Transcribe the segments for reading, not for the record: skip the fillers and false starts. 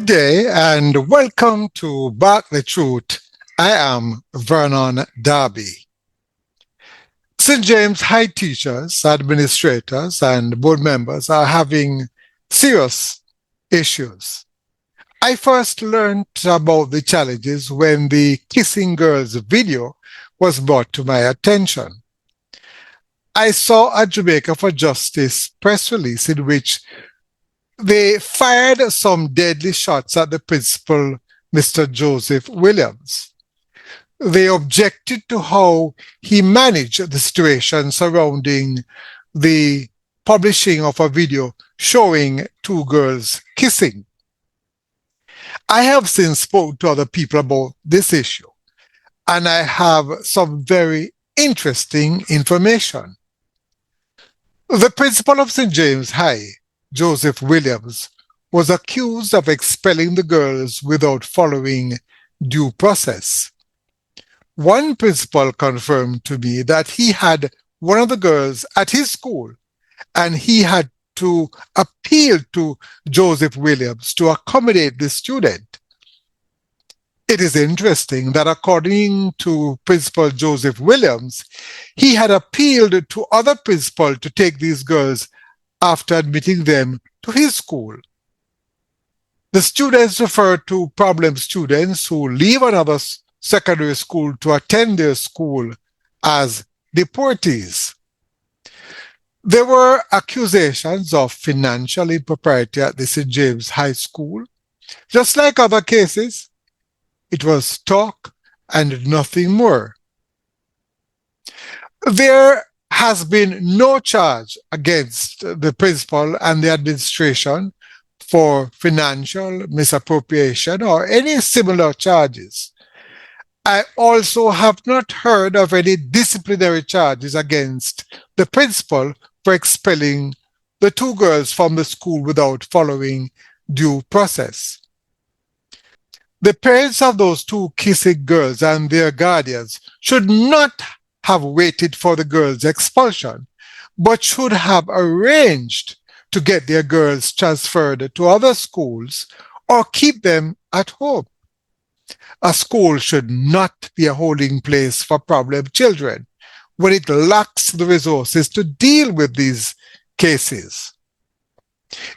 Good day and welcome to Bark the Truth. I am Vernon Darby. St. James High teachers, administrators, and board members are having serious issues. I first learned about the challenges when the Kissing Girls video was brought to my attention. I saw a Jamaica for Justice press release in which they fired some deadly shots at the principal, Mr. Joseph Williams. They objected to how he managed the situation surrounding the publishing of a video showing two girls kissing. I have since spoken to other people about this issue, and I have some very interesting information. The principal of St. James High, Joseph Williams, was accused of expelling the girls without following due process. One principal confirmed to me that he had one of the girls at his school and he had to appeal to Joseph Williams to accommodate the student. It is interesting that according to Principal Joseph Williams, he had appealed to other principals to take these girls after admitting them to his school. The students refer to problem students who leave another secondary school to attend their school as deportees. There were accusations of financial impropriety at the St. James High School. Just like other cases, it was talk and nothing more. There has been no charge against the principal and the administration for financial misappropriation or any similar charges. I also have not heard of any disciplinary charges against the principal for expelling the two girls from the school without following due process. The parents of those two kissing girls and their guardians should not have waited for the girls' expulsion, but should have arranged to get their girls transferred to other schools or keep them at home. A school should not be a holding place for problem children when it lacks the resources to deal with these cases.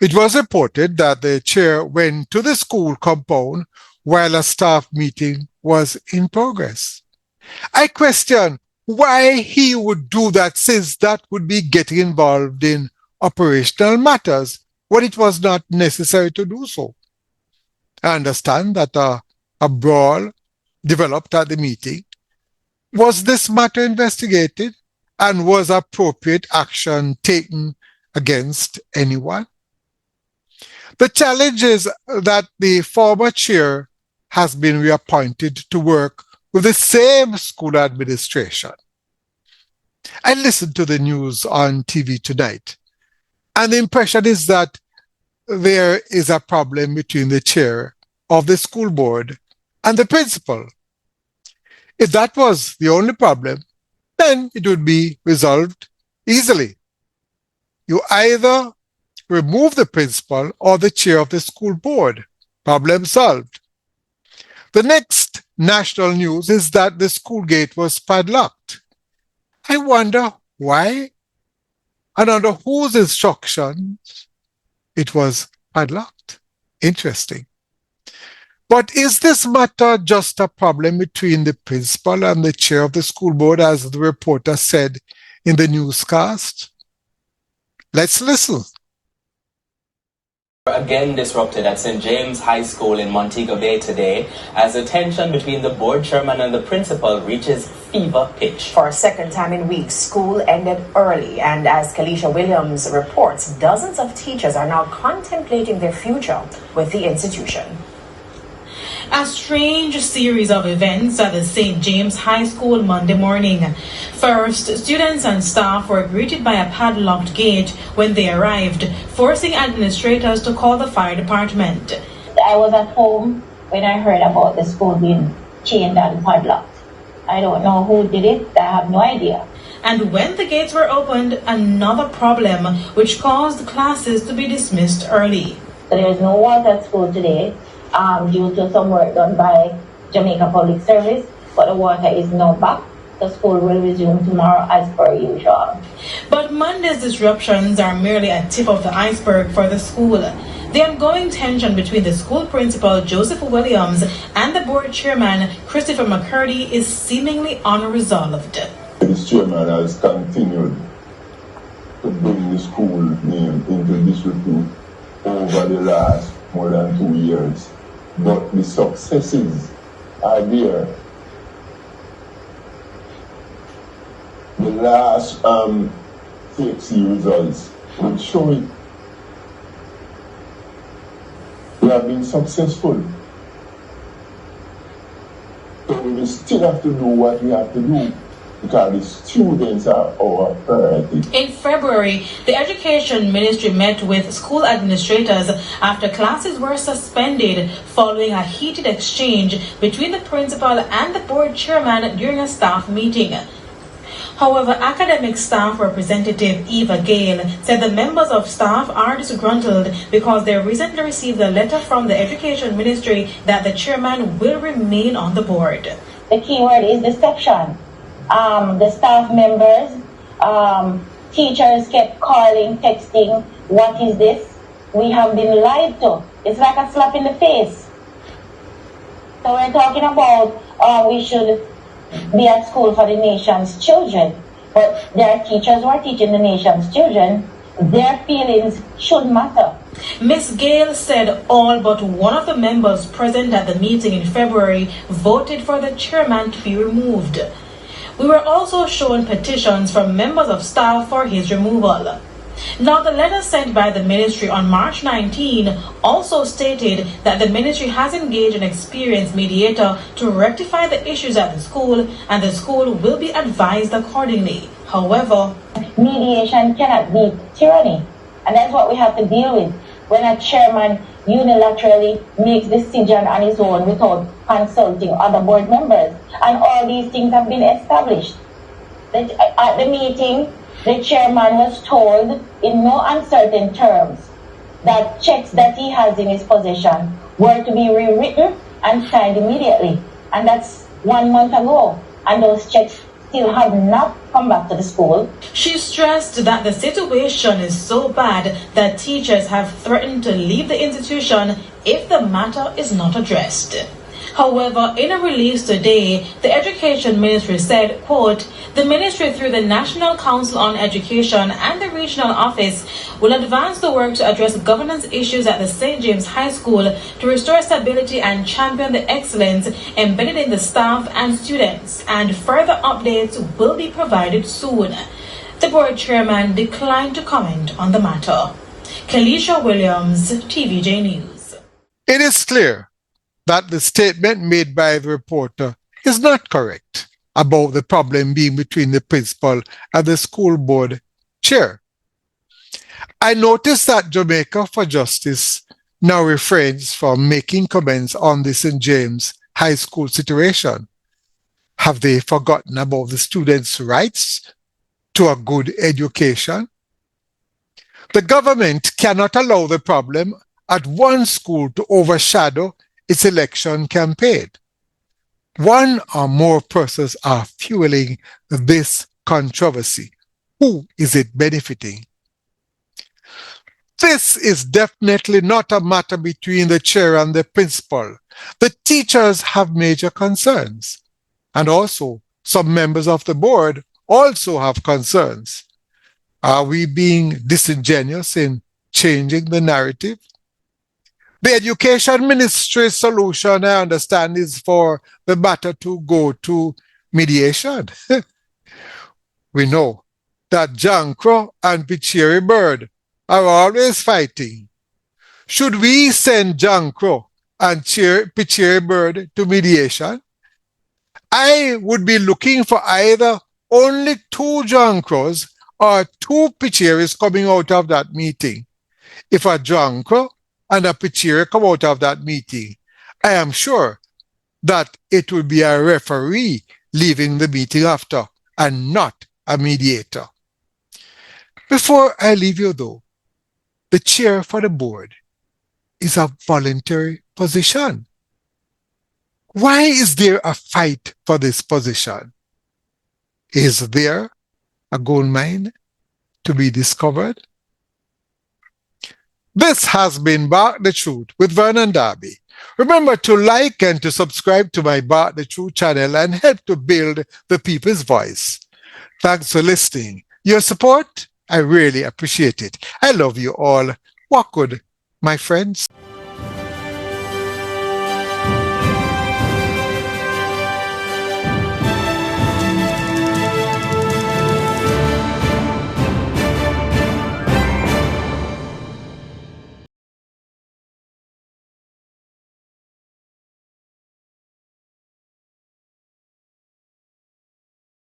It was reported that the chair went to the school compound while a staff meeting was in progress. I question why he would do that, since that would be getting involved in operational matters when it was not necessary to do so. I understand that a brawl developed at the meeting. Was this matter investigated, and was appropriate action taken against anyone? The challenge is that the former chair has been reappointed to work with the same school administration. I listened to the news on TV tonight, and the impression is that there is a problem between the chair of the school board and the principal. If that was the only problem, then it would be resolved easily. You either remove the principal or the chair of the school board. Problem solved. The next national news is that the school gate was padlocked. I wonder why and under whose instructions it was padlocked. Interesting. But is this matter just a problem between the principal and the chair of the school board, as the reporter said in the newscast? Let's listen. Again disrupted at St. James High School in Montego Bay today as the tension between the board chairman and the principal reaches fever pitch. For a second time in weeks, school ended early, and as Kalisha Williams reports, dozens of teachers are now contemplating their future with the institution. A strange series of events at the St. James High School Monday morning. First, students and staff were greeted by a padlocked gate when they arrived, forcing administrators to call the fire department. I was at home when I heard about the school being chained and padlocked. I don't know who did it. I have no idea. And when the gates were opened, another problem which caused classes to be dismissed early. There is no water at school today. due to some work done by Jamaica Public Service, but the water is now back. The school will resume tomorrow as per usual. But Monday's disruptions are merely a tip of the iceberg for the school. The ongoing tension between the school principal, Joseph Williams, and the board chairman, Christopher McCurdy, is seemingly unresolved. This chairman has continued to bring the school name into disrepute over the last more than 2 years. But the successes are there. The last TXC results will show it. We have been successful. So we still have to do what we have to do because the students are our priority. In February, the Education Ministry met with school administrators after classes were suspended following a heated exchange between the principal and the board chairman during a staff meeting. However, academic staff representative Eva Gale said the members of staff are disgruntled because they recently received a letter from the Education Ministry that the chairman will remain on the board. The key word is deception. The staff members, teachers kept calling, texting, what is this? We have been lied to. It's like a slap in the face. So we're talking about we should be at school for the nation's children, but there are teachers who are teaching the nation's children. Their feelings should matter. Ms. Gale said all but one of the members present at the meeting in February voted for the chairman to be removed. We were also shown petitions from members of staff for his removal. Now, the letter sent by the ministry on March 19 also stated that the ministry has engaged an experienced mediator to rectify the issues at the school, and the school will be advised accordingly. However, mediation cannot be tyranny, and that's what we have to deal with. When a chairman unilaterally makes decision on his own without consulting other board members, and all these things have been established. At the meeting, the chairman was told in no uncertain terms that checks that he has in his possession were to be rewritten and signed immediately. And that's 1 month ago. And those checks still have not come back to the school. She stressed that the situation is so bad that teachers have threatened to leave the institution if the matter is not addressed. However, in a release today, the Education Ministry said, quote, the ministry through the National Council on Education and the regional office will advance the work to address governance issues at the St. James High School to restore stability and champion the excellence embedded in the staff and students, and further updates will be provided soon. The board chairman declined to comment on the matter. Kalisha Williams, TVJ News. It is clear that the statement made by the reporter is not correct about the problem being between the principal and the school board chair. I noticed that Jamaica for Justice now refrains from making comments on the St. James High School situation. Have they forgotten about the students' rights to a good education? The government cannot allow the problem at one school to overshadow its election campaign. One or more persons are fueling this controversy. Who is it benefiting? This is definitely not a matter between the chair and the principal. The teachers have major concerns, and also some members of the board also have concerns. Are we being disingenuous in changing the narrative? The Education Ministry's solution, I understand, is for the matter to go to mediation. We know that Jankro and Pichiri Bird are always fighting. Should we send Jankro and Pichiri Bird to mediation? I would be looking for either only 2 Jankros or 2 Pichiris coming out of that meeting. If a Jankro and a Pichiri come out of that meeting, I am sure that it will be a referee leaving the meeting after and not a mediator. Before I leave you though, the chair for the board, is a voluntary position. Why is there a fight for this position? Is there a gold mine to be discovered? This has been Bark the Truth with Vernon Darby. Remember to like and to subscribe to my Bark the Truth channel and help to build the people's voice. Thanks for listening. Your support, I really appreciate it. I love you all. Walk good, my friends.